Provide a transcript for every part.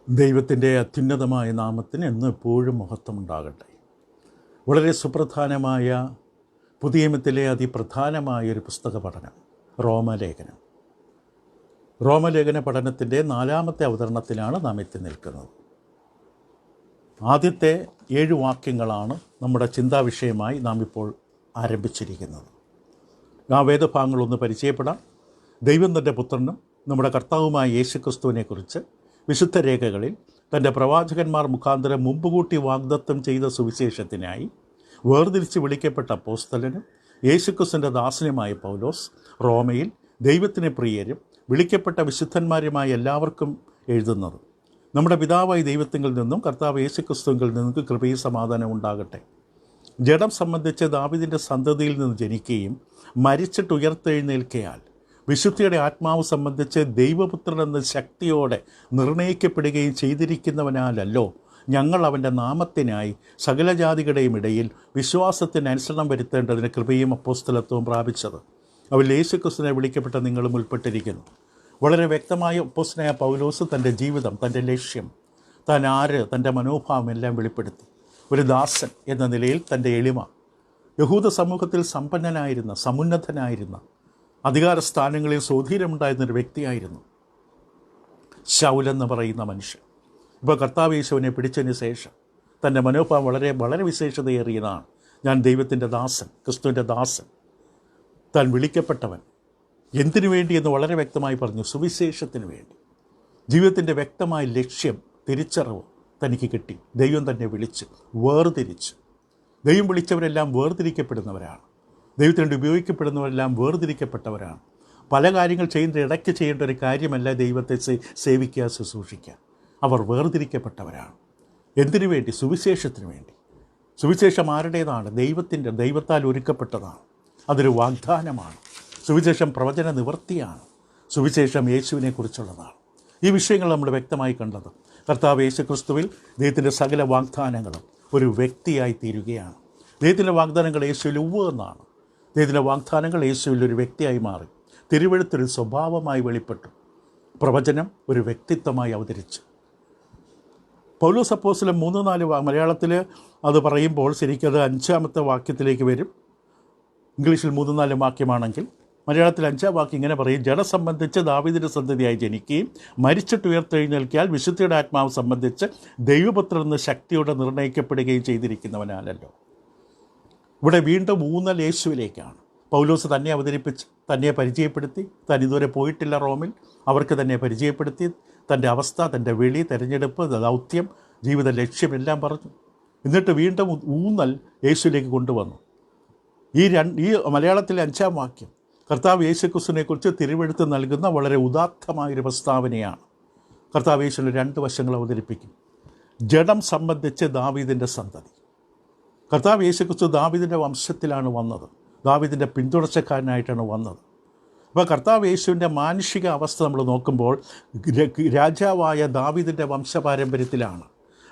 ദൈവത്തിൻ്റെ അത്യുന്നതമായ നാമത്തിന് എന്നും എപ്പോഴും മഹത്വമുണ്ടാകട്ടെ. വളരെ സുപ്രധാനമായ പുതിയ നിയമത്തിലെ അതിപ്രധാനമായൊരു പുസ്തക പഠനം റോമലേഖനം. റോമലേഖന പഠനത്തിൻ്റെ 4ാമത്തെ അവതരണത്തിലാണ് നാം എത്തി നിൽക്കുന്നത്. ആദ്യത്തെ 7 വാക്യങ്ങളാണ് നമ്മുടെ ചിന്താവിഷയമായി നാം ഇപ്പോൾ ആരംഭിച്ചിരിക്കുന്നത്. ആ വേദഭാഗങ്ങളൊന്ന് പരിചയപ്പെടാം. ദൈവം തൻ്റെ പുത്രനും നമ്മുടെ കർത്താവുമായ യേശുക്രിസ്തുവിനെക്കുറിച്ച് വിശുദ്ധ രേഖകളിൽ തൻ്റെ പ്രവാചകന്മാർ മുഖാന്തരം മുമ്പുകൂട്ടി വാഗ്ദത്തം ചെയ്ത സുവിശേഷത്തിനായി വേർതിരിച്ച് വിളിക്കപ്പെട്ട അപ്പോസ്തലനും യേശുക്രിസ്തുവിൻ്റെ ദാസനുമായ പൗലോസ് റോമയിൽ ദൈവത്തിന് പ്രിയരും വിളിക്കപ്പെട്ട വിശുദ്ധന്മാരുമായ എല്ലാവർക്കും എഴുതുന്നത്. നമ്മുടെ പിതാവായ ദൈവത്തിങ്കിൽ നിന്നും കർത്താവ് യേശുക്രിസ്തുവിൽ നിന്നും കൃപയും സമാധാനം ഉണ്ടാകട്ടെ. ജഡം സംബന്ധിച്ച് ദാവീദിൻ്റെ സന്തതിയിൽ നിന്ന് ജനിക്കുകയും മരിച്ചിട്ട് ഉയർത്തെഴുന്നേൽക്കയാൽ വിശുദ്ധിയുടെ ആത്മാവ് സംബന്ധിച്ച് ദൈവപുത്രൻ എന്ന ശക്തിയോടെ നിർണയിക്കപ്പെടുകയും ചെയ്തിരിക്കുന്നവനാലല്ലോ ഞങ്ങൾ അവൻ്റെ നാമത്തിനായി സകല ജാതികളുടെയും ഇടയിൽ വിശ്വാസത്തിന് അനുസരണം വരുത്തേണ്ടതിന് കൃപയും അപ്പോസ്തലത്വവും പ്രാപിച്ചത്. അവരിൽ യേശുക്രിസ്തുവിനെ വിളിക്കപ്പെട്ട നിങ്ങളും ഉൾപ്പെട്ടിരിക്കുന്നു. വളരെ വ്യക്തമായ അപ്പോസ്തലനായ പൗലോസ് തൻ്റെ ജീവിതം, തൻ്റെ ലക്ഷ്യം, താൻ ആര്, തൻ്റെ മനോഭാവം എല്ലാം വെളിപ്പെടുത്തി. ഒരു ദാസൻ എന്ന നിലയിൽ തൻ്റെ എളിമ, യഹൂദ സമൂഹത്തിൽ സമ്പന്നനായിരുന്ന, സമുന്നതനായിരുന്ന, അധികാര സ്ഥാനങ്ങളിൽ സ്വാധീനമുണ്ടായിരുന്നൊരു വ്യക്തിയായിരുന്നു ശൗലെന്ന് പറയുന്ന മനുഷ്യൻ. ഇപ്പോൾ കർത്താവ് യേശുവിനെ പിടിച്ചതിന് ശേഷം തൻ്റെ മനോഭാവം വളരെ വിശേഷതയേറിയതാണ്. ഞാൻ ദൈവത്തിൻ്റെ ദാസൻ, ക്രിസ്തുവിൻ്റെ ദാസൻ, താൻ വിളിക്കപ്പെട്ടവൻ. എന്തിനു വേണ്ടി എന്ന് വളരെ വ്യക്തമായി പറഞ്ഞു. സുവിശേഷത്തിന് വേണ്ടി. ജീവിതത്തിൻ്റെ വ്യക്തമായ ലക്ഷ്യം, തിരിച്ചറിവ് തനിക്ക് കിട്ടി. ദൈവം തന്നെ വിളിച്ച് വേർതിരിച്ച്. ദൈവം വിളിച്ചവരെല്ലാം വേർതിരിക്കപ്പെടുന്നവരാണ്. ദൈവത്തിന് വേണ്ടി ഉപയോഗിക്കപ്പെടുന്നവരെല്ലാം വേർതിരിക്കപ്പെട്ടവരാണ്. പല കാര്യങ്ങൾ ഇടയ്ക്ക് ചെയ്യേണ്ട ഒരു കാര്യമല്ല ദൈവത്തെ സേവിക്കുക, ശുശ്രൂഷിക്കുക. അവർ വേർതിരിക്കപ്പെട്ടവരാണ്. എന്തിനു വേണ്ടി? സുവിശേഷത്തിന് വേണ്ടി. സുവിശേഷം ആരുടേതാണ്? ദൈവത്താൽ ഒരുക്കപ്പെട്ടതാണ്. അതൊരു വാഗ്ദാനമാണ്. സുവിശേഷം പ്രവചന നിവൃത്തിയാണ്. സുവിശേഷം യേശുവിനെക്കുറിച്ചുള്ളതാണ്. ഈ വിഷയങ്ങൾ നമ്മൾ വ്യക്തമായി കണ്ടത്. കർത്താവ് യേശുക്രിസ്തുവിൽ ദൈവത്തിൻ്റെ സകല വാഗ്ദാനങ്ങളും ഒരു വ്യക്തിയായി തീരുകയാണ്. ദൈവത്തിൻ്റെ വാഗ്ദാനങ്ങൾ യേശുവിൽ എന്നാണ്. ദൈവത്തിൻ്റെ വാഗ്ദാനങ്ങൾ യേശുവിൽ ഒരു വ്യക്തിയായി മാറി. തിരുവെഴുത്തൊരു സ്വഭാവമായി വെളിപ്പെട്ടു. പ്രവചനം ഒരു വ്യക്തിത്വമായി അവതരിച്ചു. പൗലോസ് അപ്പോസ്തലൻ 3-4 മലയാളത്തിൽ അത് പറയുമ്പോൾ ശരിക്കത് 5ാമത്തെ വാക്യത്തിലേക്ക് വരും. ഇംഗ്ലീഷിൽ 3-4 വാക്യമാണെങ്കിൽ മലയാളത്തിൽ 5ാം വാക്യം ഇങ്ങനെ പറയും: ജഡം സംബന്ധിച്ച് ദാവീദിൻ്റെ സന്തതിയായി ജനിക്കുകയും മരിച്ചിട്ട് ഉയർത്തെഴുന്നേൽക്കിയാൽ വിശുദ്ധിയുടെ ആത്മാവ് സംബന്ധിച്ച് ദൈവപുത്രൻ എന്ന ശക്തിയോടെ നിർണയിക്കപ്പെടുകയും ചെയ്തിരിക്കുന്നവനാലല്ലോ. ഇവിടെ വീണ്ടും ഊന്നൽ യേശുവിലേക്കാണ്. പൗലോസ് തന്നെ അവതരിപ്പിച്ച്, തന്നെ പരിചയപ്പെടുത്തി. താൻ ഇതുവരെ പോയിട്ടില്ല റോമിൽ. അവർക്ക് തന്നെ പരിചയപ്പെടുത്തി. തൻ്റെ അവസ്ഥ, തൻ്റെ വിളി, തെരഞ്ഞെടുപ്പ്, ദൗത്യം, ജീവിത ലക്ഷ്യമെല്ലാം പറഞ്ഞു. എന്നിട്ട് വീണ്ടും ഊന്നൽ യേശുവിലേക്ക് കൊണ്ടുവന്നു. ഈ മലയാളത്തിലെ 5ാം വാക്യം കർത്താവ് യേശുക്രിസ്തുവിനെക്കുറിച്ച് തിരുവെഴുത്ത് നൽകുന്ന വളരെ ഉദാത്തമായൊരു പ്രസ്താവനയാണ്. കർത്താവ് യേശുവിൻ്റെ 2 വശങ്ങൾ അവതരിപ്പിക്കും. ജഡം സംബന്ധിച്ച് ദാവീദിൻ്റെ സന്തതി. കർത്താവ് യേശുക്രിസ്തു ദാവീദിൻ്റെ വംശത്തിലാണ് വന്നത്. ദാവീദിൻ്റെ പിന്തുടർച്ചക്കാരനായിട്ടാണ് വന്നത്. അപ്പോൾ കർത്താവ് യേശുവിൻ്റെ മാനുഷിക അവസ്ഥ നമ്മൾ നോക്കുമ്പോൾ രാജാവായ ദാവീദിൻ്റെ വംശപാരമ്പര്യത്തിലാണ്.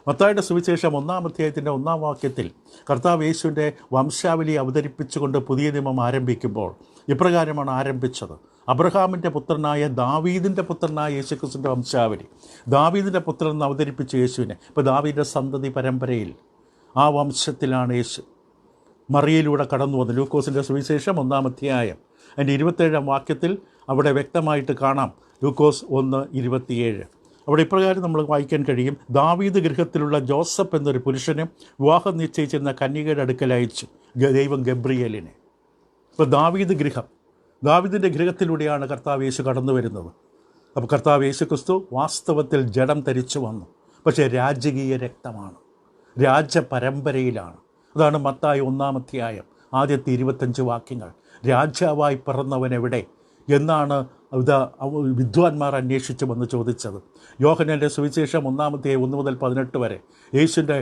മത്തായിയുടെ സുവിശേഷം 1-ാം അധ്യായത്തിൻ്റെ 1-ാം വാക്യത്തിൽ കർത്താവ് യേശുവിൻ്റെ വംശാവലി അവതരിപ്പിച്ചുകൊണ്ട് പുതിയ നിയമം ആരംഭിക്കുമ്പോൾ ഇപ്രകാരമാണ് ആരംഭിച്ചത്: അബ്രഹാമിൻ്റെ പുത്രനായ ദാവീദിൻ്റെ പുത്രനായ യേശുക്രിസ്തുവിൻ്റെ വംശാവലി. ദാവീദിൻ്റെ പുത്രൻ എന്ന് അവതരിപ്പിച്ച യേശുവിനെ. ഇപ്പോൾ ദാവീദിൻ്റെ സന്തതി പരമ്പരയിൽ ആ വംശത്തിലാണ് യേശു. മറിയയിലൂടെ കടന്നു വന്നു. ലൂക്കോസിൻ്റെ സുവിശേഷം 1-ാം അധ്യായം അതിൻ്റെ 27-ാം വാക്യത്തിൽ അവിടെ വ്യക്തമായിട്ട് കാണാം. ലൂക്കോസ് 1:27. അവിടെ ഇപ്രകാരം നമ്മൾ വായിക്കാൻ കഴിയും: ദാവീദ് ഗൃഹത്തിലുള്ള ജോസഫ് എന്നൊരു പുരുഷനും വിവാഹം നിശ്ചയിച്ചിരുന്ന കന്യകയുടെ അടുക്കൽ അയച്ചു ദൈവം ഗബ്രിയേലിനെ. ഇപ്പോൾ ദാവീദിൻ്റെ ഗൃഹത്തിലൂടെയാണ് കർത്താവ് യേശു കടന്നു വരുന്നത്. അപ്പോൾ കർത്താവ് യേശു ക്രിസ്തു വാസ്തവത്തിൽ ജഡം ധരിച്ചു വന്നു. പക്ഷേ രാജകീയ രക്തമാണ്, രാജപരമ്പരയിലാണ്. അതാണ് മത്തായി 1-ാം അധ്യായം ആദ്യത്തെ 25 വാക്യങ്ങൾ. രാജാവായി പിറന്നവൻ എവിടെ എന്നാണ് വിദ്വാൻമാർ അന്വേഷിച്ച് വന്ന് ചോദിച്ചത്. യോഹന്നാൻ്റെ സുവിശേഷം 1-ാം അധ്യായം 1 മുതൽ 18 വരെ യേശുവിൻ്റെ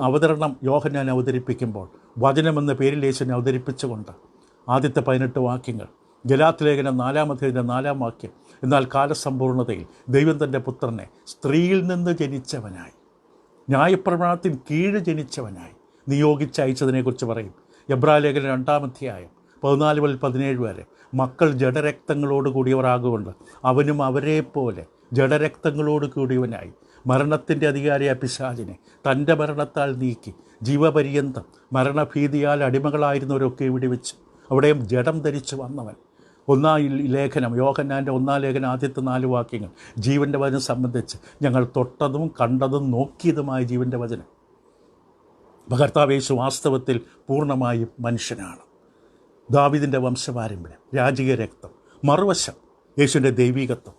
അവതരണം യോഹന്നാൻ അവതരിപ്പിക്കുമ്പോൾ വചനമെന്ന പേരിൽ യേശുവിനെ അവതരിപ്പിച്ചുകൊണ്ട് ആദ്യത്തെ 18 വാക്യങ്ങൾ. ഗലാത്യ ലേഖനം 4-ാം അധ്യായത്തിൻ്റെ 4-ാം വാക്യം: എന്നാൽ കാലസമ്പൂർണതയിൽ ദൈവം തൻ്റെ പുത്രനെ സ്ത്രീയിൽ നിന്ന് ജനിച്ചവനായി, ന്യായപ്രമാണത്തിന് കീഴ് ജനിച്ചവനായി നിയോഗിച്ചയച്ചതിനെക്കുറിച്ച് പറയും. എബ്രായലേഖനം 2-ാം അധ്യായം 14 മുതൽ 17 വരെ മക്കൾ ജഡരക്തങ്ങളോട് കൂടിയവരാകൊണ്ട് അവനും അവരെ പോലെ ജഡരക്തങ്ങളോട് കൂടിയവനായി മരണത്തിൻ്റെ അധികാരിയായ പിശാചിനെ തൻ്റെ മരണത്താൽ നീക്കി ജീവപര്യന്തം മരണഭീതിയാൽ അടിമകളായിരുന്നവരൊക്കെ വിടുവിച്ച് അവിടെയും ജഡം ധരിച്ച് വന്നവൻ. ലേഖനം യോഹന്നാൻ്റെ 1 ലേഖനം ആദ്യത്തെ 4 വാക്യങ്ങൾ ജീവൻ്റെ വചനം സംബന്ധിച്ച് ഞങ്ങൾ തൊട്ടതും കണ്ടതും നോക്കിയതുമായ ജീവൻ്റെ വചനം. കർത്താവ് യേശു വാസ്തവത്തിൽ പൂർണ്ണമായും മനുഷ്യനാണ്. ദാവീദിൻ്റെ വംശപാരമ്പര്യം, രാജകീയ രക്തം, മറുവശം യേശുവിൻ്റെ ദൈവികത്വം.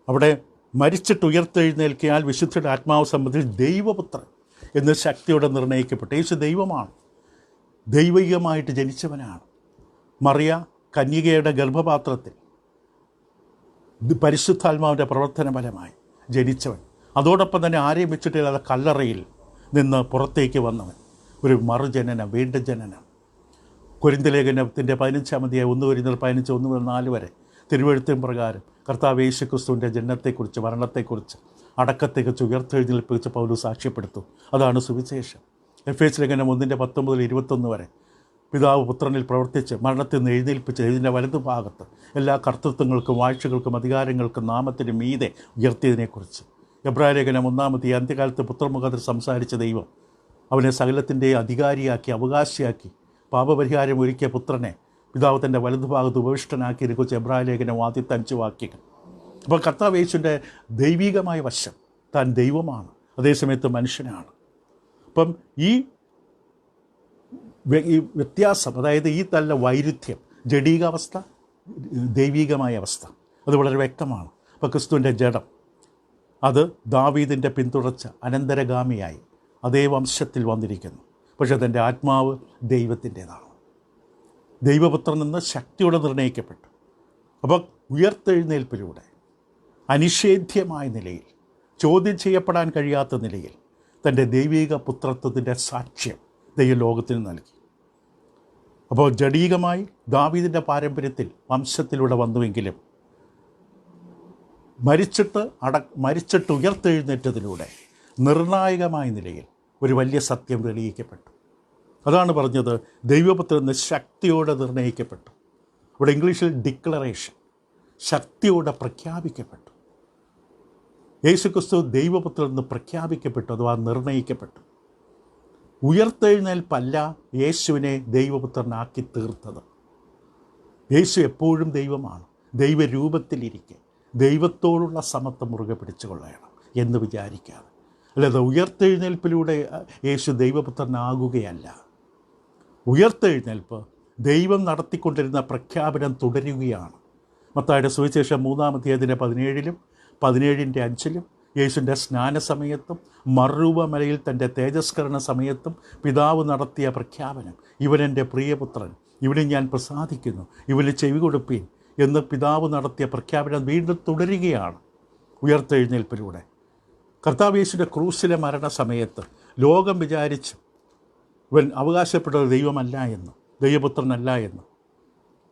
അവിടെ മരിച്ചിട്ട് ഉയർത്തെഴുന്നേൽക്കിയാൽ വിശുദ്ധിയുടെ ആത്മാവ് സംബന്ധിച്ച് ദൈവപുത്രൻ എന്ന് ശക്തിയോടെ നിർണ്ണയിക്കപ്പെട്ടു. യേശു ദൈവമാണ്, ദൈവികമായിട്ട് ജനിച്ചവനാണ്. മറിയ കന്യകയുടെ ഗർഭപാത്രത്തിൽ പരിശുദ്ധാത്മാവിൻ്റെ പ്രവർത്തന ഫലമായി ജനിച്ചവൻ. അതോടൊപ്പം തന്നെ ആരെയും വെച്ചിട്ടില്ലാതെ കല്ലറയിൽ നിന്ന് പുറത്തേക്ക് വന്നവൻ. ഒരു മറുജനനം, വീണ്ടും ജനനം. കൊരിന്ത്യർ ലേഖനത്തിൻ്റെ 15-ാം അധ്യായം 1 കൊരിന്ത്യർ 15 1 മുതൽ 4 വരെ തിരുവെഴുത്തിൻ പ്രകാരം കർത്താവ് യേശുക്രിസ്തുവിൻ്റെ ജനനത്തെക്കുറിച്ച്, മരണത്തെക്കുറിച്ച്, അടക്കത്തെക്കുറിച്ച്, ഉയർത്തെഴുന്നേൽപ്പിച്ച് പൗലോസ് സാക്ഷ്യപ്പെടുത്തും. അതാണ് സുവിശേഷം. എഫേസ്യ ലേഖനം 1:10 മുതൽ 21 വരെ പിതാവ് പുത്രനിൽ പ്രവർത്തിച്ച് മരണത്തിൽ നിന്ന് എഴുന്നേൽപ്പിച്ച് ഇതിൻ്റെ വലതുഭാഗത്ത് എല്ലാ കർത്തൃത്വങ്ങൾക്കും വാഴ്ചകൾക്കും അധികാരങ്ങൾക്കും നാമത്തിന് മീതെ ഉയർത്തിയതിനെക്കുറിച്ച്. എബ്രായ ലേഖനം 1 അന്ത്യകാലത്ത് പുത്രമുഖത്തിൽ സംസാരിച്ച ദൈവം അവനെ സകലത്തിൻ്റെ അധികാരിയാക്കി, അവകാശിയാക്കി, പാപപരിഹാരം ഒരുക്കിയ പുത്രനെ പിതാവ് തൻ്റെ വലതുഭാഗത്ത് ഉപവിഷ്ടനാക്കിയതിനെക്കുറിച്ച് എബ്രായ ലേഖനം 5 വാക്യങ്ങൾ. അപ്പോൾ കർത്താവ് യേശുവിൻ്റെ ദൈവികമായ വശം, താൻ ദൈവമാണ്, അതേസമയത്ത് മനുഷ്യനാണ്. അപ്പം ഈ വ്യത്യാസം, അതായത് ഈ നല്ല വൈരുദ്ധ്യം, ജഡീകാവസ്ഥ, ദൈവികമായ അവസ്ഥ, അത് വളരെ വ്യക്തമാണ്. അപ്പോൾ ക്രിസ്തുവിൻ്റെ ജഡം അത് ദാവീദിൻ്റെ പിന്തുടർച്ച അനന്തരഗാമിയായി അതേ വംശത്തിൽ വന്നിരിക്കുന്നു. പക്ഷേ അതിൻ്റെ ആത്മാവ് ദൈവത്തിൻ്റേതാണ്. ദൈവപുത്രൻ നിന്ന് ശക്തിയോടെ നിർണ്ണയിക്കപ്പെട്ടു. അപ്പോൾ ഉയർത്തെഴുന്നേൽപ്പിലൂടെ അനിഷേധ്യമായ നിലയിൽ, ചോദ്യം ചെയ്യപ്പെടാൻ കഴിയാത്ത നിലയിൽ തൻ്റെ ദൈവിക പുത്രത്വത്തിൻ്റെ സാക്ഷ്യം ദൈവം ലോകത്തിന് നൽകി. അപ്പോൾ ജഡീകമായി ദാവീദിൻ്റെ പാരമ്പര്യത്തിൽ വംശത്തിലൂടെ വന്നുവെങ്കിലും മരിച്ചിട്ട് ഉയർത്തെഴുന്നേറ്റതിലൂടെ നിർണായകമായ നിലയിൽ ഒരു വലിയ സത്യം തെളിയിക്കപ്പെട്ടു. അതാണ് പറഞ്ഞത്, ദൈവപുത്രൻ ശക്തിയോടെ നിർണ്ണയിക്കപ്പെട്ടു. ഇവിടെ ഇംഗ്ലീഷിൽ ഡിക്ലറേഷൻ, ശക്തിയോടെ പ്രഖ്യാപിക്കപ്പെട്ടു. യേശുക്രിസ്തു ദൈവപുത്രൻ എന്ന് പ്രഖ്യാപിക്കപ്പെട്ടു, അഥവാ നിർണ്ണയിക്കപ്പെട്ടു. ഉയർത്തെഴുന്നേൽപ്പല്ല യേശുവിനെ ദൈവപുത്രനാക്കി തീർത്തത്. യേശു എപ്പോഴും ദൈവമാണ്. ദൈവരൂപത്തിലിരിക്കെ ദൈവത്തോടുള്ള സമത്വം മുറുകെ പിടിച്ചു കൊള്ളണം എന്ന് വിചാരിക്കാതെ. അല്ലാതെ ഉയർത്തെഴുന്നേൽപ്പിലൂടെ യേശു ദൈവപുത്രനാകുകയല്ല. ഉയർത്തെഴുന്നേൽപ്പ് ദൈവം നടത്തിക്കൊണ്ടിരുന്ന പ്രഖ്യാപനം തുടരുകയാണ്. മത്തായിയുടെ സുവിശേഷം 3-ാം അധ്യായത്തിൻ്റെ 17-ലും 17-5-ലും യേശുവിൻ്റെ സ്നാനസമയത്തും മറുരൂപമലയിൽ തൻ്റെ തേജസ്കരണ സമയത്തും പിതാവ് നടത്തിയ പ്രഖ്യാപനം, ഇവനെൻ്റെ പ്രിയപുത്രൻ, ഇവനെ ഞാൻ പ്രസാദിക്കുന്നു, ഇവന് ചെവി കൊടുപ്പീൻ എന്ന് പിതാവ് നടത്തിയ പ്രഖ്യാപനം വീണ്ടും തുടരുകയാണ് ഉയർത്തെഴുന്നേൽപ്പിലൂടെ. കർത്താവ് യേശുവിൻ്റെ ക്രൂശിലെ മരണസമയത്ത് ലോകം വിചാരിച്ചു ഇവൻ അവകാശപ്പെട്ടത് ദൈവമല്ല എന്ന്, ദൈവപുത്രനല്ല എന്ന്.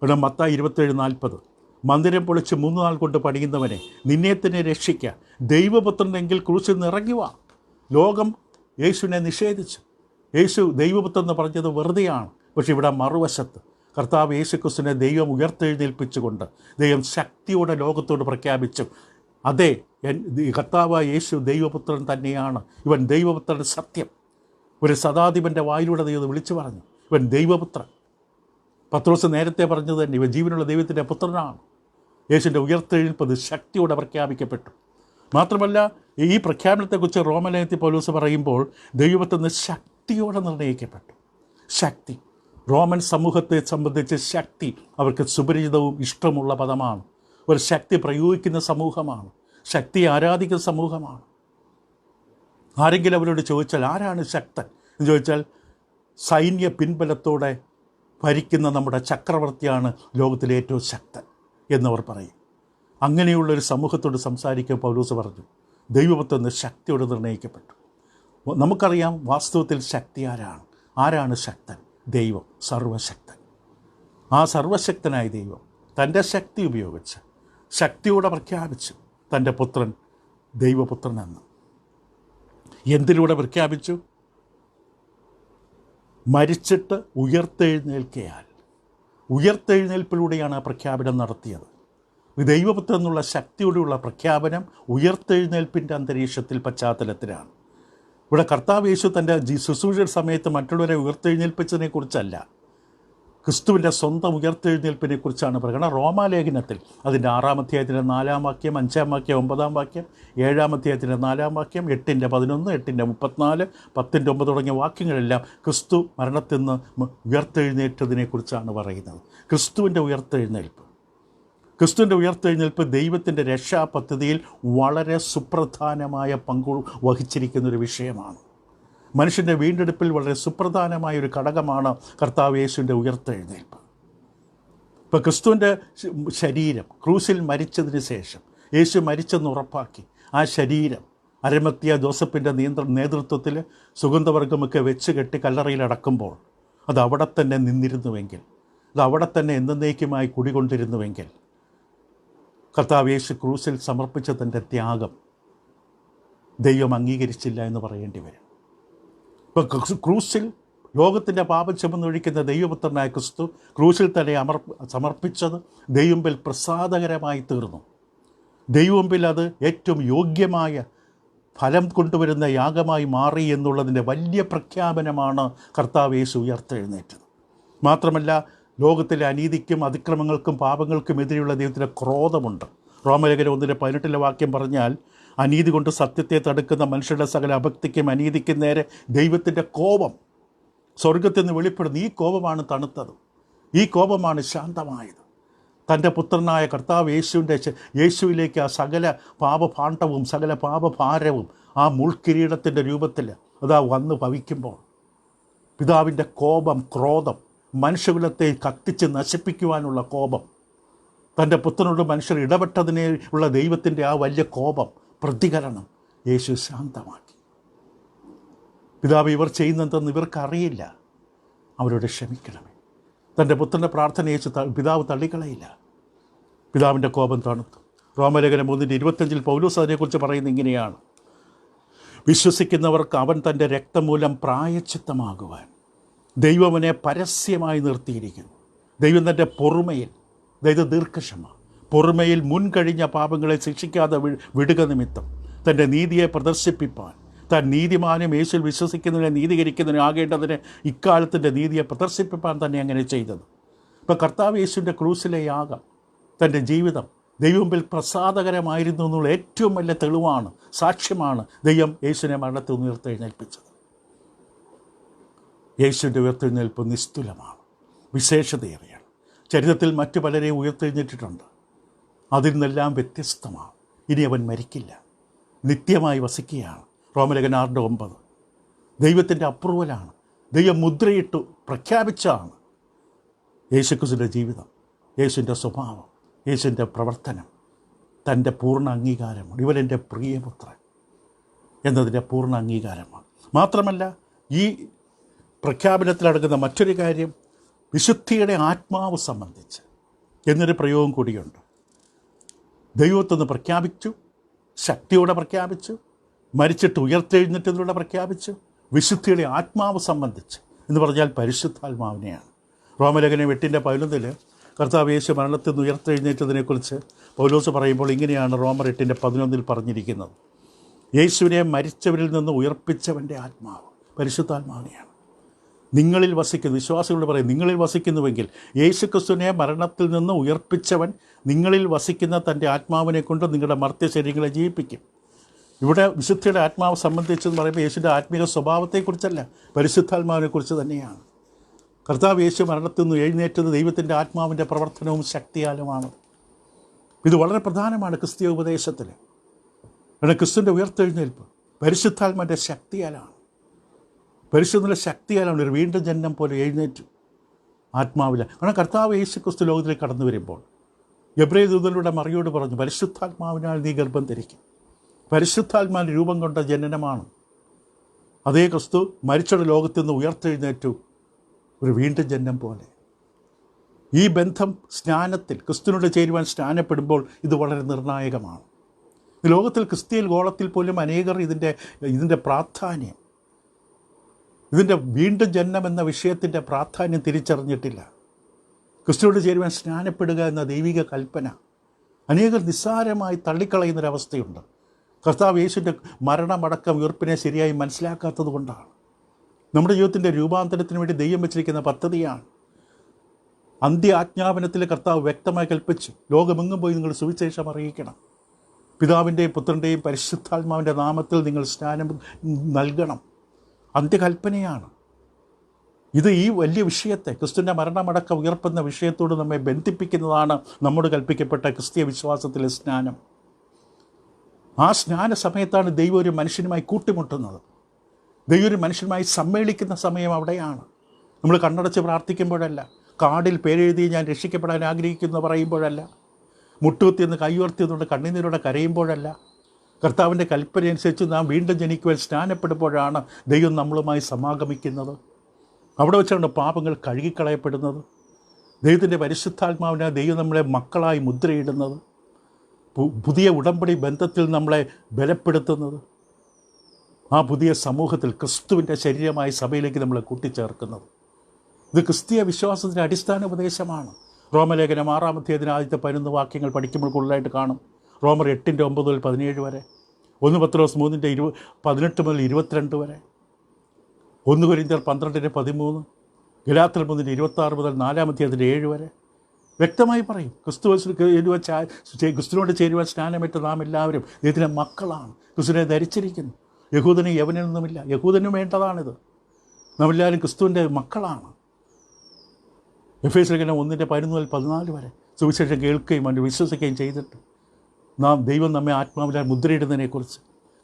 ഇവിടെ മത്തായി 27:40 മന്ദിരം പൊളിച്ച് 3 നാൾ കൊണ്ട് പണിയുന്നവനെ, നിന്നെ തന്നെ രക്ഷിക്കുക, ദൈവപുത്രനെങ്കിൽ ക്രൂശിൽ നിന്ന് ഇറങ്ങി വാ. ലോകം യേശുവിനെ നിഷേധിച്ചു. യേശു ദൈവപുത്രൻ എന്ന് പറഞ്ഞത് വെറുതെയാണ്. പക്ഷേ ഇവിടെ മറുവശത്ത് കർത്താവ് യേശു ക്രിസ്തുവിനെ ദൈവം ഉയർത്തെഴുന്നേൽപ്പിച്ചുകൊണ്ട് ദൈവം ശക്തിയോടെ ലോകത്തോട് പ്രഖ്യാപിച്ചു, അതെ, കർത്താവ് യേശു ദൈവപുത്രൻ തന്നെയാണ്, ഇവൻ ദൈവപുത്രൻ സത്യം. ഒരു ശതാധിപൻ്റെ വായിലൂടെ ദൈവം വിളിച്ചു പറഞ്ഞു, ഇവൻ ദൈവപുത്രൻ. പത്രോസ് നേരത്തെ പറഞ്ഞത് തന്നെ, ഇവൻ ജീവനുള്ള ദൈവത്തിൻ്റെ പുത്രനാണ്. യേശുവിൻ്റെ ഉയർത്തെഴുന്നേൽപ്പ് ശക്തിയോടെ പ്രഖ്യാപിക്കപ്പെട്ടു. മാത്രമല്ല, ഈ പ്രഖ്യാപനത്തെക്കുറിച്ച് റോമലേഖനത്തിൽ പൗലോസ് പറയുമ്പോൾ ദൈവപുത്രൻ ശക്തിയോടെ നിർണ്ണയിക്കപ്പെട്ടു. ശക്തി, റോമൻ സമൂഹത്തെ സംബന്ധിച്ച് ശക്തി അവർക്ക് സുപരിചിതവും ഇഷ്ടമുള്ള പദമാണ്. ഒരു ശക്തി പ്രയോഗിക്കുന്ന സമൂഹമാണ്, ശക്തിയെ ആരാധിക്കുന്ന സമൂഹമാണ്. ആരെങ്കിലും അവരോട് ചോദിച്ചാൽ ആരാണ് ശക്തൻ എന്ന് ചോദിച്ചാൽ, സൈന്യ പിൻബലത്തോടെ ഭരിക്കുന്ന നമ്മുടെ ചക്രവർത്തിയാണ് ലോകത്തിലെ ഏറ്റവും ശക്തൻ എന്നവർ പറയും. അങ്ങനെയുള്ളൊരു സമൂഹത്തോട് സംസാരിക്കാൻ പൗലോസ് പറഞ്ഞു, ദൈവപുത്രൻ ശക്തിയോടെ നിർണ്ണയിക്കപ്പെട്ടു. നമുക്കറിയാം വാസ്തവത്തിൽ ശക്തി ആരാണ് ശക്തൻ? ദൈവം, സർവശക്തൻ. ആ സർവശക്തനായ ദൈവം തൻ്റെ ശക്തി ഉപയോഗിച്ച് ശക്തിയോടെ പ്രഖ്യാപിച്ചു തൻ്റെ പുത്രൻ ദൈവപുത്രനെന്ന്. എന്തിലൂടെ പ്രഖ്യാപിച്ചു? മരിച്ചിട്ട് ഉയർത്തെഴുന്നേൽക്കയാൽ. ഉയർത്തെഴുന്നേൽപ്പിലൂടെയാണ് ആ പ്രഖ്യാപനം നടത്തിയത്. ദൈവപുത്രൻ എന്നുള്ള ശക്തിയോടെയുള്ള പ്രഖ്യാപനം ഉയർത്തെഴുന്നേൽപ്പിൻ്റെ അന്തരീക്ഷത്തിൽ പശ്ചാത്തലത്തിലാണ്. ഇവിടെ കർത്താവ് യേശു തൻ്റെ ശുശ്രൂഷയുടെ സമയത്ത് മറ്റുള്ളവരെ ഉയർത്തെഴുന്നേൽപ്പിച്ചതിനെ കുറിച്ചല്ല, ക്രിസ്തുവിൻ്റെ സ്വന്തം ഉയർത്തെഴുന്നേൽപ്പിനെ കുറിച്ചാണ് പറയുന്നത്. റോമാലേഖനത്തിൽ അതിൻ്റെ 6-ാം അധ്യായത്തിൻ്റെ 4-ാം വാക്യം, 5-ാം വാക്യം, 9-ാം വാക്യം, 7-ാം അധ്യായത്തിൻ്റെ 4-ാം വാക്യം, 8-ന്റെ 11, 8-ന്റെ 34, 10-ന്റെ 9 തുടങ്ങിയ വാക്യങ്ങളെല്ലാം ക്രിസ്തു മരണത്തിൽ നിന്ന് ഉയർത്തെഴുന്നേറ്റതിനെക്കുറിച്ചാണ് പറയുന്നത്. ക്രിസ്തുവിൻ്റെ ഉയർത്തെഴുന്നേൽപ്പ് ദൈവത്തിൻ്റെ രക്ഷാപദ്ധതിയിൽ വളരെ സുപ്രധാനമായ പങ്കു വഹിച്ചിരിക്കുന്നൊരു വിഷയമാണ്. മനുഷ്യൻ്റെ വീണ്ടെടുപ്പിൽ വളരെ സുപ്രധാനമായൊരു ഘടകമാണ് കർത്താവ് യേശുവിൻ്റെ ഉയർത്തെഴുന്നേൽപ്പ്. ഇപ്പോൾ ക്രിസ്തുവിൻ്റെ ശരീരം ക്രൂസിൽ മരിച്ചതിന് ശേഷം യേശു മരിച്ചെന്ന് ഉറപ്പാക്കി ആ ശരീരം അരിമത്യ ജോസഫിൻ്റെ നേതൃത്വത്തിൽ സുഗന്ധവർഗമൊക്കെ വെച്ച് കെട്ടി കല്ലറയിലടക്കുമ്പോൾ അത് അവിടെ തന്നെ നിന്നിരുന്നുവെങ്കിൽ, അത് അവിടെ തന്നെ എന്നേക്കുമായി കുടികൊണ്ടിരുന്നുവെങ്കിൽ, കർത്താവ് യേശു ക്രൂസിൽ സമർപ്പിച്ച തൻ്റെ ത്യാഗം ദൈവം അംഗീകരിച്ചില്ല എന്ന് പറയേണ്ടി വരും. ഇപ്പോൾ ക്രൂസിൽ ലോകത്തിൻ്റെ പാപം ചുമന്നൊഴിക്കുന്ന ദൈവപുത്രനായ ക്രിസ്തു ക്രൂസിൽ തന്നെ സമർപ്പിച്ചത് ദൈവമുമ്പിൽ പ്രസാദകരമായി തീർന്നു. ദൈവമുമ്പിൽ അത് ഏറ്റവും യോഗ്യമായ ഫലം കൊണ്ടുവരുന്ന യാഗമായി മാറി എന്നുള്ളതിൻ്റെ വലിയ പ്രഖ്യാപനമാണ് കർത്താവ് യേശു ഉയർത്തെഴുന്നേറ്റത്. മാത്രമല്ല, ലോകത്തിലെ അനീതിക്കും അതിക്രമങ്ങൾക്കും പാപങ്ങൾക്കും എതിരെയുള്ള ദൈവത്തിൻ്റെ ക്രോധമുണ്ട്. റോമലേഖനം 1:18 വാക്യം പറഞ്ഞാൽ, അനീതി കൊണ്ട് സത്യത്തെ തടുക്കുന്ന മനുഷ്യരുടെ സകല അഭക്തിക്കും അനീതിക്കും നേരെ ദൈവത്തിൻ്റെ കോപം സ്വർഗത്തിൽ നിന്ന് വെളിപ്പെടുന്നു. ഈ കോപമാണ് തണുത്തത്, ഈ കോപമാണ് ശാന്തമായത്. തൻ്റെ പുത്രനായ കർത്താവ് യേശുവിലേക്ക് ആ സകല പാപഭാണ്ഡവും സകല പാപഭാരവും ആ മുൾക്കിരീടത്തിൻ്റെ രൂപത്തിൽ അതാ വന്ന് ഭവിക്കുമ്പോൾ പിതാവിൻ്റെ കോപം, ക്രോധം, മനുഷ്യകുലത്തെ കത്തിച്ച് നശിപ്പിക്കുവാനുള്ള കോപം, തൻ്റെ പുത്രനോട് മനുഷ്യർ ഇടപെട്ടതിനെ ഉള്ള ദൈവത്തിൻ്റെ ആ വലിയ കോപം, പ്രതികരണം യേശു ശാന്തമാക്കി. പിതാവ് ഇവർ ചെയ്യുന്നതെന്ന് ഇവർക്കറിയില്ല, അവരോട് ക്ഷമിക്കണമേ. തൻ്റെ പുത്രൻ്റെ പ്രാർത്ഥന യേശു പിതാവ് തള്ളിക്കളയില്ല. പിതാവിൻ്റെ കോപം തണുത്തു. റോമലേഖനം 1:25 പൗലോസ് അതിനെക്കുറിച്ച് പറയുന്നത് ഇങ്ങനെയാണ്: വിശ്വസിക്കുന്നവർക്ക് അവൻ തൻ്റെ രക്തം മൂലം പ്രായശ്ചിത്തമാകുവാൻ ദൈവം അവനെ പരസ്യമായി നിർത്തിയിരിക്കുന്നു. ദൈവം തൻ്റെ പൊറുമയിൽ, അതായത് ദീർഘക്ഷമ, പൊറുമയിൽ മുൻകഴിഞ്ഞ പാപങ്ങളെ ശിക്ഷിക്കാതെ വിടുക നിമിത്തം തൻ്റെ നീതിയെ പ്രദർശിപ്പിപ്പാൻ, താൻ നീതിമാനും യേശുവിൽ വിശ്വസിക്കുന്നതിനെ നീതീകരിക്കുന്നതിനും ആകേണ്ടതിന് ഇക്കാലത്തിൻ്റെ നീതിയെ പ്രദർശിപ്പിപ്പാൻ തന്നെ അങ്ങനെ ചെയ്തത്. ഇപ്പോൾ കർത്താവ് യേശുവിൻ്റെ ക്രൂസിലെ യാഗം, തൻ്റെ ജീവിതം ദൈവമുമ്പിൽ പ്രസാദകരമായിരുന്നു എന്നുള്ള ഏറ്റവും വലിയ തെളിവാണ്, സാക്ഷ്യമാണ് ദൈവം യേശുവിനെ മരണത്തിൽ ഉയർത്തെഴുന്നേൽപ്പിച്ചത്. യേശുവിൻ്റെ ഉയർത്തെഴുന്നേൽപ്പ് നിസ്തുലമാണ്, വിശേഷതയേറിയാണ്. ചരിത്രത്തിൽ മറ്റു പലരെയും ഉയർത്തെഴുന്നേറ്റിട്ടുണ്ട്, അതിൽ നിന്നെല്ലാം വ്യത്യസ്തമാണ്. ഇനി അവൻ മരിക്കില്ല, നിത്യമായി വസിക്കുകയാണ്. റോമലേഖനം 6:9 ദൈവത്തിൻ്റെ അപ്രൂവലാണ്, ദൈവം മുദ്രയിട്ടു പ്രഖ്യാപിച്ചാണ് യേശുക്രിസ്തുവിൻ്റെ ജീവിതം, യേശുവിൻ്റെ സ്വഭാവം, യേശുവിൻ്റെ പ്രവർത്തനം, തൻ്റെ പൂർണ്ണ അംഗീകാരമാണ്. ഇവരെൻ്റെ പ്രിയപുത്രൻ എന്നതിൻ്റെ പൂർണ്ണ അംഗീകാരമാണ്. മാത്രമല്ല, ഈ പ്രഖ്യാപനത്തിലടങ്ങുന്ന മറ്റൊരു കാര്യം വിശുദ്ധിയുടെ ആത്മാവ് സംബന്ധിച്ച് എന്നൊരു പ്രയോഗം കൂടിയുണ്ട്. ദൈവത്തൊന്ന് പ്രഖ്യാപിച്ചു, ശക്തിയോടെ പ്രഖ്യാപിച്ചു, മരിച്ചിട്ട് ഉയർത്തെഴുന്നേറ്റതിലൂടെ പ്രഖ്യാപിച്ചു. വിശുദ്ധിയുടെ ആത്മാവ് സംബന്ധിച്ച് എന്ന് പറഞ്ഞാൽ പരിശുദ്ധാത്മാവിനെയാണ്. റോമലേഖനം 8:11 കർത്താവ് യേശു മരണത്തിൽ നിന്ന് ഉയർത്തെഴുന്നേറ്റതിനെക്കുറിച്ച് പൗലോസ് പറയുമ്പോൾ ഇങ്ങനെയാണ് റോമർ 8:11 പറഞ്ഞിരിക്കുന്നത്: യേശുവിനെ മരിച്ചവരിൽ നിന്ന് ഉയർപ്പിച്ചവൻ്റെ ആത്മാവ് പരിശുദ്ധാത്മാവിനെയാണ്. നിങ്ങളിൽ വസിക്കുന്നു, വിശ്വാസികളോട് പറയും, നിങ്ങളിൽ വസിക്കുന്നുവെങ്കിൽ യേശുക്രിസ്തുവിനെ മരണത്തിൽ നിന്ന് ഉയർപ്പിച്ചവൻ നിങ്ങളിൽ വസിക്കുന്ന തൻ്റെ ആത്മാവിനെ കൊണ്ട് നിങ്ങളുടെ മർത്യ ശരീരങ്ങളെ ജീവിപ്പിക്കും. ഇവിടെ വിശുദ്ധിയുടെ ആത്മാവ് സംബന്ധിച്ചെന്ന് പറയുമ്പോൾ യേശുവിൻ്റെ ആത്മീയ സ്വഭാവത്തെക്കുറിച്ചല്ല, പരിശുദ്ധാത്മാവിനെക്കുറിച്ച് തന്നെയാണ്. കർത്താവ് യേശു മരണത്തിൽ നിന്ന് എഴുന്നേറ്റത് ദൈവത്തിൻ്റെ ആത്മാവിൻ്റെ പ്രവർത്തനവും ശക്തിയാലുമാണ്. ഇത് വളരെ പ്രധാനമാണ് ക്രിസ്തീയ ഉപദേശത്തിൽ. കാരണം ക്രിസ്തുവിൻ്റെ ഉയർത്തെഴുന്നേൽപ്പ് പരിശുദ്ധാത്മാവിൻ്റെ ശക്തിയാലാണ്. പരിശുദ്ധ ശക്തിയാലാണ് ഒരു വീണ്ടും ജന്മം പോലെ എഴുന്നേറ്റു ആത്മാവില്ല. കാരണം കർത്താവ് യേശു ക്രിസ്തു ലോകത്തിലേക്ക് കടന്നു വരുമ്പോൾ ഗബ്രിയേൽ ദൂതനിലൂടെ മറിയോട് പറഞ്ഞു, പരിശുദ്ധാത്മാവിനാൽ നീ ഗർഭം ധരിക്കും. പരിശുദ്ധാത്മാവിൻ്റെ രൂപം കൊണ്ട ജനനമാണ്. അതേ ക്രിസ്തു മരിച്ചയുടെ ലോകത്തിൽ നിന്ന് ഉയർത്തെഴുന്നേറ്റു ഒരു വീണ്ടും ജന്മം പോലെ. ഈ ബന്ധം സ്നാനത്തിൽ ക്രിസ്തുവിനോട് ചേരുവാൻ സ്നാനപ്പെടുമ്പോൾ ഇത് വളരെ നിർണായകമാണ്. ലോകത്തിൽ ക്രിസ്തീയ ഗോളത്തിൽ പോലും അനേകർ ഇതിൻ്റെ പ്രാധാന്യം, ഇതിൻ്റെ വീണ്ടും ജന്മം എന്ന വിഷയത്തിൻ്റെ പ്രാധാന്യം തിരിച്ചറിഞ്ഞിട്ടില്ല. ക്രിസ്തുവിനോട് ചേരുവാൻ സ്നാനപ്പെടുക എന്ന ദൈവിക കൽപ്പന അനേകർ നിസ്സാരമായി തള്ളിക്കളയുന്നൊരവസ്ഥയുണ്ട്. കർത്താവ് യേശുവിൻ്റെ മരണമടക്കം ഉയർപ്പിനെ ശരിയായി മനസ്സിലാക്കാത്തത് കൊണ്ടാണ്. നമ്മുടെ ജീവിതത്തിൻ്റെ രൂപാന്തരത്തിന് വേണ്ടി ദൈവം വെച്ചിരിക്കുന്ന പദ്ധതിയാണ്. അന്ത്യ ആജ്ഞാപനത്തിൽ കർത്താവ് വ്യക്തമായി കൽപ്പിച്ചു, ലോകമെങ്ങും പോയി നിങ്ങൾ സുവിശേഷം അറിയിക്കണം. പിതാവിൻ്റെയും പുത്രൻ്റെയും പരിശുദ്ധാത്മാവിൻ്റെ നാമത്തിൽ നിങ്ങൾ സ്നാനം നൽകണം. അന്ത്യകൽപ്പനയാണ് ഇത്. ഈ വലിയ വിഷയത്തെ, ക്രിസ്തുവിൻ്റെ മരണമടക്കം ഉയർപ്പെന്ന വിഷയത്തോട് നമ്മെ ബന്ധിപ്പിക്കുന്നതാണ് നമ്മോട് കൽപ്പിക്കപ്പെട്ട ക്രിസ്തീയ വിശ്വാസത്തിലെ സ്നാനം. ആ സ്നാന സമയത്താണ് ദൈവം ഒരു മനുഷ്യനുമായി കൂട്ടിമുട്ടുന്നത്. ദൈവം ഒരു മനുഷ്യനുമായി സമ്മേളിക്കുന്ന സമയം അവിടെയാണ്. നമ്മൾ കണ്ണടച്ച് പ്രാർത്ഥിക്കുമ്പോഴല്ല, കാർഡിൽ പേരെഴുതി ഞാൻ രക്ഷിക്കപ്പെടാൻ ആഗ്രഹിക്കുന്നു പറയുമ്പോഴല്ല, മുട്ടുകുത്തിയെന്ന് കൈയുയർത്തിയതുകൊണ്ട് കണ്ണുനീരോടെ കരയുമ്പോഴല്ല, കർത്താവിൻ്റെ കൽപ്പനയനുസരിച്ച് നാം വീണ്ടും ജനിക്കുവാൻ സ്നാനപ്പെടുമ്പോഴാണ് ദൈവം നമ്മളുമായി സമാഗമിക്കുന്നത്. അവിടെ വെച്ചാണ് പാപങ്ങൾ കഴുകിക്കളയപ്പെടുന്നത്. ദൈവത്തിൻ്റെ പരിശുദ്ധാത്മാവിനെ ദൈവം നമ്മളെ മക്കളായി മുദ്രയിടുന്നത്, പുതിയ ഉടമ്പടി ബന്ധത്തിൽ നമ്മളെ ബലപ്പെടുത്തുന്നത്, ആ പുതിയ സമൂഹത്തിൽ ക്രിസ്തുവിൻ്റെ ശരീരമായി സഭയിലേക്ക് നമ്മളെ കൂട്ടിച്ചേർക്കുന്നത്. ഇത് ക്രിസ്തീയ വിശ്വാസത്തിൻ്റെ അടിസ്ഥാന ഉപദേശമാണ്. റോമലേഖനം 6-ാം അധ്യായത്തിന് ആദ്യത്തെ 11 വാക്യങ്ങൾ പഠിക്കുമ്പോൾ കൂടുതലായിട്ട് കാണും. റോമർ 8-ന്റെ 9 മുതൽ 17 വരെ, 1 പത്രോസ് 3-ന്റെ 18 മുതൽ 22 വരെ, 1 കൊരിന്ത്യർ 12-ന്റെ 13, ഗലാത്യർ 3-ന്റെ 26 മുതൽ 4-ാം അധ്യായത്തിൻ്റെ 7 വരെ വ്യക്തമായി പറയും. ക്രിസ്തുവിനോട് ചേരുവാൻ സ്നാനമേറ്റ നാം എല്ലാവരും ദൈവത്തിൻ്റെ മക്കളാണ്. ക്രിസ്തുവിനെ ധരിച്ചിരിക്കുന്നു. യഹൂദന് യവനൊന്നുമില്ല, യഹൂദനും വേണ്ടതാണിത്. നാം എല്ലാവരും ക്രിസ്തുവിൻ്റെ മക്കളാണ്. എഫേസ്യർ 1-ന്റെ 11 മുതൽ 14 വരെ സുവിശേഷം കേൾക്കുകയും അതിന് വിശ്വസിക്കുകയും ചെയ്തിട്ട് ദൈവം നമ്മെ ആത്മാവിലാൽ മുദ്രയിടുന്നതിനെക്കുറിച്ച്,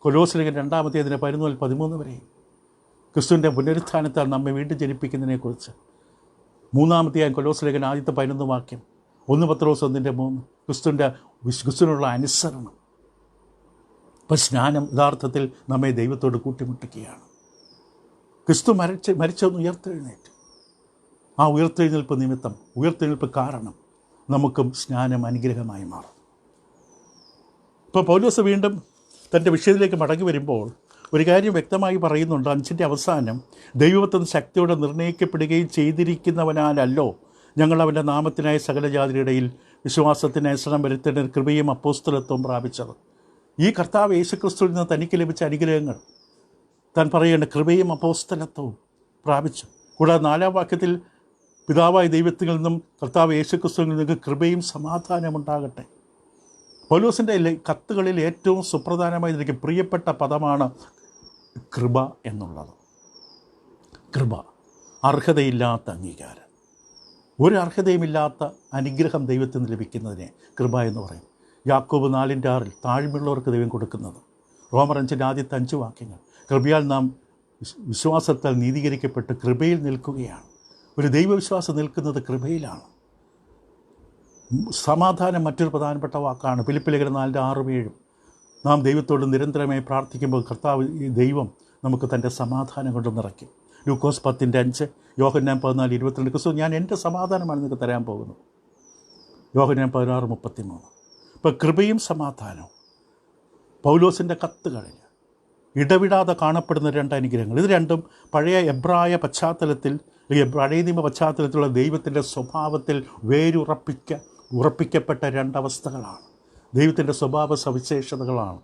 കൊലോസ്യർ 2-ാം അധ്യായത്തിൻ്റെ 11 മുതൽ 13 വരെയും ക്രിസ്തുവിൻ്റെ പുനരുത്ഥാനത്താൽ നമ്മെ വീണ്ടും ജനിപ്പിക്കുന്നതിനെക്കുറിച്ച്, 3-ാം അധ്യായം കൊലോസ്യർ 1-ന്റെ 11 വാക്യം, 1 പത്രോസ് 1-ന്റെ 3 ക്രിസ്തുവിനുള്ള അനുസരണം. അപ്പം സ്നാനം യഥാർത്ഥത്തിൽ നമ്മെ ദൈവത്തോട് കൂട്ടിമുട്ടിക്കുകയാണ്. ക്രിസ്തു മരിച്ചൊന്ന് ഉയർത്തെഴുന്നേറ്റ്. ആ ഉയർത്തെഴുന്നേൽപ്പ് നിമിത്തം, ഉയർത്തെഴുന്നേൽപ്പ് കാരണം നമുക്കും സ്നാനം അനുഗ്രഹമായി മാറും. ഇപ്പോൾ പൗലോസ് വീണ്ടും തൻ്റെ വിഷയത്തിലേക്ക് മടങ്ങി വരുമ്പോൾ ഒരു കാര്യം വ്യക്തമായി പറയുന്നുണ്ട്. 5-ന്റെ അവസാനം, ദൈവത്വം ശക്തിയോടെ നിർണ്ണയിക്കപ്പെടുകയും ചെയ്തിരിക്കുന്നവനാലല്ലോ ഞങ്ങൾ അവൻ്റെ നാമത്തിനായ സകല ജാതിയുടെയിൽ വിശ്വാസത്തിന് അനുസരണം വരുത്തേണ്ട കൃപയും അപ്പോസ്തലത്വവും പ്രാപിച്ചത്. ഈ കർത്താവ് യേശുക്രിസ്തുവിൽ നിന്ന് തനിക്ക് ലഭിച്ച അനുഗ്രഹങ്ങൾ താൻ പറയേണ്ട കൃപയും അപ്പോസ്തലത്വവും പ്രാപിച്ചു. കൂടാതെ 4-ാം വാക്യത്തിൽ, പിതാവായ ദൈവത്തിൽ നിന്നും കർത്താവ് യേശുക്രിസ്തുവിൽ നിങ്ങൾക്ക് കൃപയും സമാധാനമുണ്ടാകട്ടെ. പൗലോസിൻ്റെ കത്തുകളിൽ ഏറ്റവും സുപ്രധാനമായി എനിക്ക് പ്രിയപ്പെട്ട പദമാണ് കൃപ എന്നുള്ളത്. കൃപ, അർഹതയില്ലാത്ത അംഗീകാരം. ഒരു അർഹതയുമില്ലാത്ത അനുഗ്രഹം ദൈവത്തിൽ നിന്ന് ലഭിക്കുന്നതിനെ കൃപ എന്ന് പറയും. യാക്കോബ് 4-ന്റെ 6 താഴ്മയുള്ളവർക്ക് ദൈവം കൊടുക്കുന്നത്. റോമർ 5-ന്റെ ആദ്യത്തെ 5 വാക്യങ്ങൾ, കൃപയാൽ നാം വിശ്വാസത്താൽ നീതീകരിക്കപ്പെട്ട് കൃപയിൽ നിൽക്കുകയാണ്. ഒരു ദൈവവിശ്വാസം നിൽക്കുന്നത് കൃപയിലാണ്. സമാധാനം മറ്റൊരു പ്രധാനപ്പെട്ട വാക്കാണ്. ഫിലിപ്പിലേഖനം 4-ന്റെ 6-7 നാം ദൈവത്തോട് നിരന്തരമായി പ്രാർത്ഥിക്കുമ്പോൾ കർത്താവ്, ഈ ദൈവം നമുക്ക് തൻ്റെ സമാധാനം കൊണ്ട് നിറയ്ക്കും. ലൂക്കോസ് 10-ന്റെ 5, യോഹന്നാൻ 14:22 ക്രിസ്തു ഞാൻ എൻ്റെ സമാധാനമാണ് നിങ്ങൾക്ക് തരാൻ പോകുന്നത്. യോഹന്നാൻ 16:33. ഇപ്പോൾ കൃപയും സമാധാനവും പൗലോസിൻ്റെ കത്തുകളിൽ ഇടവിടാതെ കാണപ്പെടുന്ന 2 അനുഗ്രഹങ്ങൾ. ഇത് രണ്ടും പഴയ എബ്രായ പശ്ചാത്തലത്തിൽ, പഴയ നിയമ പശ്ചാത്തലത്തിലുള്ള ദൈവത്തിൻ്റെ സ്വഭാവത്തിൽ ഉറപ്പിക്കപ്പെട്ട 2 അവസ്ഥകളാണ്. ദൈവത്തിൻ്റെ സ്വഭാവ സവിശേഷതകളാണ്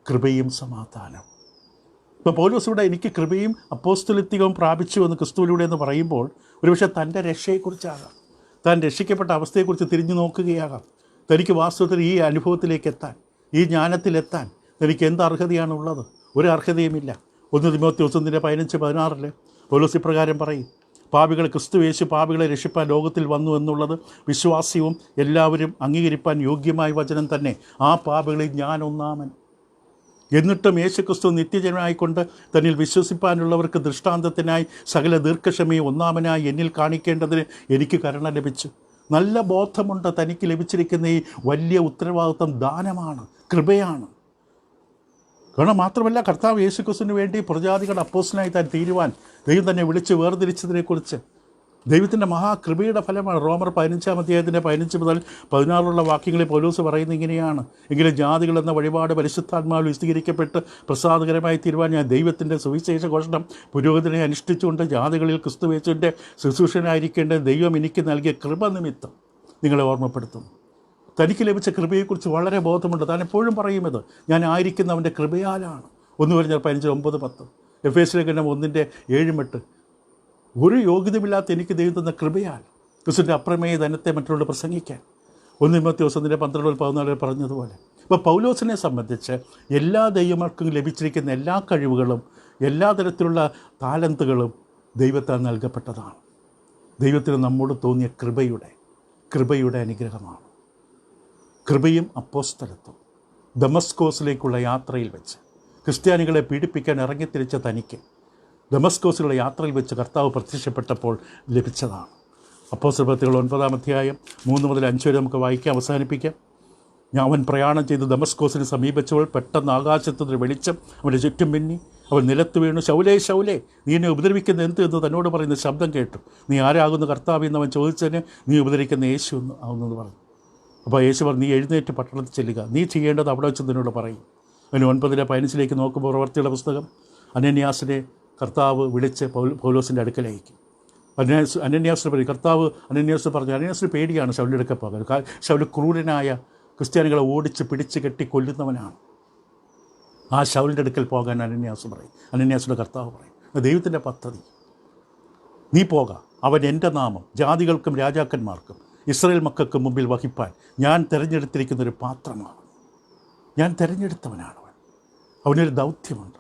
കൃപയും സമാധാനവും. ഇപ്പോൾ പൗലോസ് ഇവിടെ എനിക്ക് കൃപയും അപ്പോസ്തലിത്വവും പ്രാപിച്ചു എന്ന് ക്രിസ്തുവിലൂടെ എന്ന് പറയുമ്പോൾ ഒരുപക്ഷെ തൻ്റെ രക്ഷയെക്കുറിച്ചാകാം, താൻ രക്ഷിക്കപ്പെട്ട അവസ്ഥയെക്കുറിച്ച് തിരിഞ്ഞു നോക്കുകയാകാം. തനിക്ക് വാസ്തവത്തിൽ ഈ അനുഭവത്തിലേക്ക് എത്താൻ, ഈ ജ്ഞാനത്തിലെത്താൻ തനിക്ക് എന്ത് അർഹതയാണുള്ളത്? ഒരു അർഹതയുമില്ല. 1 തിമോഥെയോസ് 1:15-16 പൗലോസ് ഇപ്രകാരം പറയും, പാപികളെ ക്രിസ്തു പാപികളെ രക്ഷിപ്പാൻ ലോകത്തിൽ വന്നു എന്നുള്ളത് വിശ്വാസ്യവും എല്ലാവരും അംഗീകരിപ്പാൻ യോഗ്യമായ വചനം തന്നെ. ആ പാപികളിൽ ഞാൻ ഒന്നാമൻ. എന്നിട്ടും യേശുക്രിസ്തു നിത്യജനായിക്കൊണ്ട് തന്നിൽ വിശ്വസിപ്പാനുള്ളവർക്ക് ദൃഷ്ടാന്തത്തിനായി സകല ദീർഘക്ഷമയും ഒന്നാമനായി എന്നിൽ കാണിക്കേണ്ടതിന് എനിക്ക് കരുണ ലഭിച്ചു. നല്ല ബോധമുണ്ട് തനിക്ക് ലഭിച്ചിരിക്കുന്ന ഈ വലിയ ഉത്തരവാദിത്വം ദാനമാണ്, കൃപയാണ്. കാരണം മാത്രമല്ല, കർത്താവ് യേശുക്രിസ്തുവിന് വേണ്ടി പ്രജാതികളുടെ അപ്പോസ്തലനായി താൻ തീരുവാൻ ദൈവം തന്നെ വിളിച്ച് വേർതിരിച്ചതിനെക്കുറിച്ച് ദൈവത്തിൻ്റെ മഹാകൃപയുടെ ഫലമാണ്. റോമർ 15-ാം അധ്യായത്തിൻ്റെ 15 മുതൽ 16 വാക്യങ്ങളിൽ പൗലോസ് പറയുന്നത് ഇങ്ങനെയാണ്, എങ്കിലും ജാതികൾ എന്ന വഴിപാട് പരിശുദ്ധാത്മാവിൽ വിശദീകരിക്കപ്പെട്ട് പ്രസാദകരമായി തീരുവാൻ ഞാൻ ദൈവത്തിൻ്റെ സുവിശേഷ ഘോഷണം പുരോഹിതനെ അനുഷ്ഠിച്ചുകൊണ്ട് ജാതികളിൽ ക്രിസ്തുയേശുവിൻ്റെ ശുശ്രൂഷനായിരിക്കേണ്ട ദൈവം എനിക്ക് നൽകിയ കൃപ നിമിത്തം നിങ്ങളെ ഓർമ്മപ്പെടുത്തുന്നു. തനിക്ക് ലഭിച്ച കൃപയെക്കുറിച്ച് വളരെ ബോധമുണ്ട്. താൻ എപ്പോഴും പറയുന്നത് ഞാൻ ആയിരിക്കുന്നവൻ്റെ കൃപയാലാണ്. 1-15-9-10 എഫേസ്യ ലേഖനം 1:7-8 ഒരു യോഗ്യതയുമില്ലാത്ത എനിക്ക് ദൈവം തന്ന കൃപയാൽ ക്രിസ്തുവിൻ്റെ അപ്രമേയ ധനത്തെ മറ്റുള്ളവർ പ്രസംഗിക്കാൻ 1 തിമോഥെയോസ് 12-14 പറഞ്ഞതുപോലെ. ഇപ്പോൾ പൗലോസിനെ സംബന്ധിച്ച് എല്ലാ ദൈവമർക്കും ലഭിച്ചിരിക്കുന്ന എല്ലാ കഴിവുകളും എല്ലാ തരത്തിലുള്ള താലന്തുകളും ദൈവത്താൽ നൽകപ്പെട്ടതാണ്. ദൈവത്തിന് നമ്മോട് തോന്നിയ കൃപയുടെ അനുഗ്രഹമാണ്. കൃപയും അപ്പോസ്തലത്വം. ദമസ്കോസിലേക്കുള്ള യാത്രയിൽ വെച്ച് ക്രിസ്ത്യാനികളെ പീഡിപ്പിക്കാൻ ഇറങ്ങിത്തിരിച്ച തനിക്ക് ദമസ്കോസിലുള്ള യാത്രയിൽ വെച്ച് കർത്താവ് പ്രത്യക്ഷപ്പെട്ടപ്പോൾ ലഭിച്ചതാണ്. അപ്പോസ്തലപ്രവൃത്തികൾ 9-ാം 3-5 വരെ നമുക്ക് വായിക്കാം, അവസാനിപ്പിക്കാം. അവൻ പ്രയാണം ചെയ്ത് ദമസ്കോസിന് സമീപിച്ചപ്പോൾ പെട്ടെന്ന് ആകാശത്തുനിന്ന് വെളിച്ചം അവൻ്റെ ചുറ്റും മിന്നി. അവൻ നിലത്ത് വീണു, ശൗലേ ശൗലേ, നീ എന്നെ ഉപദ്രവിക്കുന്ന എന്ത് എന്ന് തന്നോട് പറയുന്ന ശബ്ദം കേട്ടു. നീ ആരാകുന്നു കർത്താവ് എന്ന് അവൻ ചോദിച്ചതിന് നീ ഉപദ്രവിക്കുന്ന യേശു എന്ന് ആവുന്നെന്ന് പറഞ്ഞു. അപ്പോൾ യേശു പറഞ്ഞു, നീ എഴുന്നേറ്റ് പട്ടണത്തിൽ ചെല്ലുക, നീ ചെയ്യേണ്ടത് അവിടെ വെച്ച് നിന്നോട് പറയും. അതിന് 9-15 നോക്കുമ്പോൾ പ്രവർത്തിയുടെ പുസ്തകം അനന്യാസിനെ കർത്താവ് വിളിച്ച് പൗലോസിൻ്റെ അടുക്കലേക്ക് അനന്യാസിനെ പറയും. കർത്താവ് അനന്യാസിന് പറഞ്ഞു, അനന്യാസിന് പേടിയാണ് ശൗലിൻ്റെ അടുക്കൽ പോകാൻ. ശൗല് ക്രൂരനായ ക്രിസ്ത്യാനികളെ ഓടിച്ച് പിടിച്ച് കെട്ടി കൊല്ലുന്നവനാണ്. ആ ശൗലിൻ്റെ അടുക്കൽ പോകാൻ അനന്യാസിൻ്റെ കർത്താവ് പറയും. ദൈവത്തിൻ്റെ പദ്ധതി, നീ പോക, അവൻ എൻ്റെ നാമം ജാതികൾക്കും രാജാക്കന്മാർക്കും ഇസ്രായേൽ മക്കൾക്ക് മുമ്പിൽ വഹിപ്പാൻ ഞാൻ തിരഞ്ഞെടുത്തിരിക്കുന്നൊരു പാത്രമാണ്. ഞാൻ തിരഞ്ഞെടുത്തവനാണ് അവനൊരു ദൗത്യമുണ്ട്.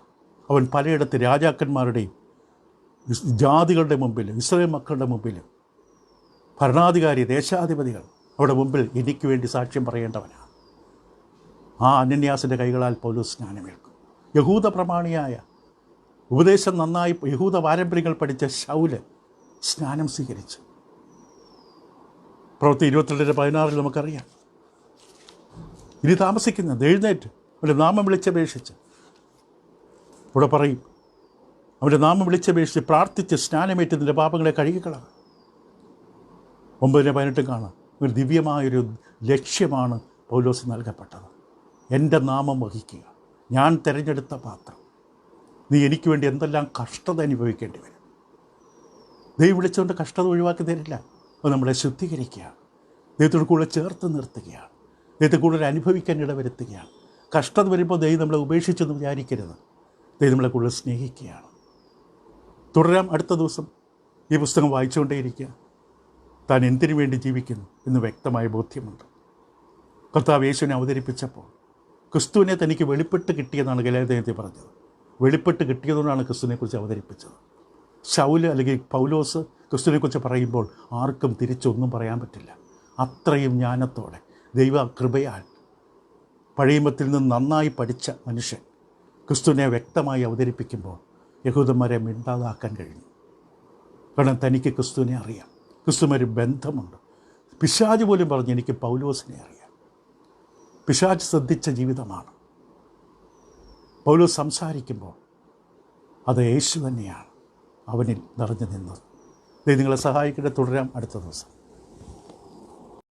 അവൻ പലയിടത്ത് രാജാക്കന്മാരുടെയും ജാതികളുടെ മുമ്പിലും ഇസ്രായേൽ മക്കളുടെ മുമ്പിലും ഭരണാധികാരി ദേശാധിപതികൾ അവിടെ മുമ്പിൽ എനിക്ക് വേണ്ടി സാക്ഷ്യം പറയേണ്ടവനാണ്. ആ അനന്യാസിൻ്റെ കൈകളാൽ പൗലോസ് സ്നാനമേൽക്കും. യഹൂദ പ്രമാണിയായ ഉപദേശം നന്നായി യഹൂദ പാരമ്പര്യങ്ങൾ പഠിച്ച ശൗല് സ്നാനം സ്വീകരിച്ചു. പ്രവൃത്തി 22-16 നമുക്കറിയാം. ഇനി താമസിക്കുന്നത് എഴുന്നേറ്റ് അവൻ്റെ നാമം വിളിച്ചപേക്ഷിച്ച് ഇവിടെ പറയും, അവൻ്റെ നാമം വിളിച്ചപേക്ഷിച്ച് പ്രാർത്ഥിച്ച് സ്നാനമേറ്റ് നിൻ്റെ പാപങ്ങളെ കഴുകിക്കളാം. 9-18 കാണാം. ഒരു ദിവ്യമായൊരു ലക്ഷ്യമാണ് പൗലോസ് നൽകപ്പെട്ടത്. എൻ്റെ നാമം വഹിക്കുക, ഞാൻ തിരഞ്ഞെടുത്ത പാത്രം. നീ എനിക്ക് വേണ്ടി എന്തെല്ലാം കഷ്ടത അനുഭവിക്കേണ്ടി വരും. ദൈവം വിളിച്ചുകൊണ്ട് കഷ്ടത ഒഴിവാക്കി തരില്ല. അത് നമ്മളെ ശുദ്ധീകരിക്കുകയാണ്, ദൈവത്തോട് കൂടെ ചേർത്ത് നിർത്തുകയാണ്, ദൈവത്തെ കൂടുതൽ അനുഭവിക്കാൻ ഇടവരുത്തുകയാണ്. കഷ്ടത വരുമ്പോൾ ദൈവം നമ്മളെ ഉപേക്ഷിച്ചെന്ന് വിചാരിക്കരുത്. ദൈവം നമ്മളെ കൂടുതൽ സ്നേഹിക്കുകയാണ്. തുടരാം അടുത്ത ദിവസം. ഈ പുസ്തകം വായിച്ചുകൊണ്ടേയിരിക്കുക. താൻ എന്തിനു വേണ്ടി ജീവിക്കുന്നു എന്ന് വ്യക്തമായ ബോധ്യമുണ്ട്. കർത്താവ് യേശുവിനെ അവതരിപ്പിച്ചപ്പോൾ ക്രിസ്തുവിനെ തനിക്ക് വെളിപ്പെട്ട് കിട്ടിയെന്നാണ് ഗലാത്യത്തിൽ പറഞ്ഞത്. വെളിപ്പെട്ട് കിട്ടിയതുകൊണ്ടാണ് ക്രിസ്തുവിനെക്കുറിച്ച് അവതരിപ്പിച്ചത്. ശൗല് അല്ലെങ്കിൽ പൗലോസ് ക്രിസ്തുവിനെക്കുറിച്ച് പറയുമ്പോൾ ആർക്കും തിരിച്ചൊന്നും പറയാൻ പറ്റില്ല. അത്രയും ജ്ഞാനത്തോടെ ദൈവ കൃപയാൽ പഴയമത്തിൽ നിന്ന് നന്നായി പഠിച്ച മനുഷ്യൻ ക്രിസ്തുവിനെ വ്യക്തമായി അവതരിപ്പിക്കുമ്പോൾ യഹൂദന്മാരെ മിണ്ടാതാക്കാൻ കഴിഞ്ഞു. കാരണം തനിക്ക് ക്രിസ്തുവിനെ അറിയാം, ക്രിസ്തുവിനൊരു ബന്ധമുണ്ട്. പിശാച് പോലും പറഞ്ഞു, എനിക്ക് പൗലോസിനെ അറിയാം. പിശാച് ശ്രദ്ധിച്ച ജീവിതമാണ്. പൗലോസ് സംസാരിക്കുമ്പോൾ അത് യേശു തന്നെയാണ് അവനിൽ നിറഞ്ഞു നിന്നത്. ദൈവം നിങ്ങളെ സഹായിക്കട്ടെ. തുടരാം അടുത്ത ദിവസം.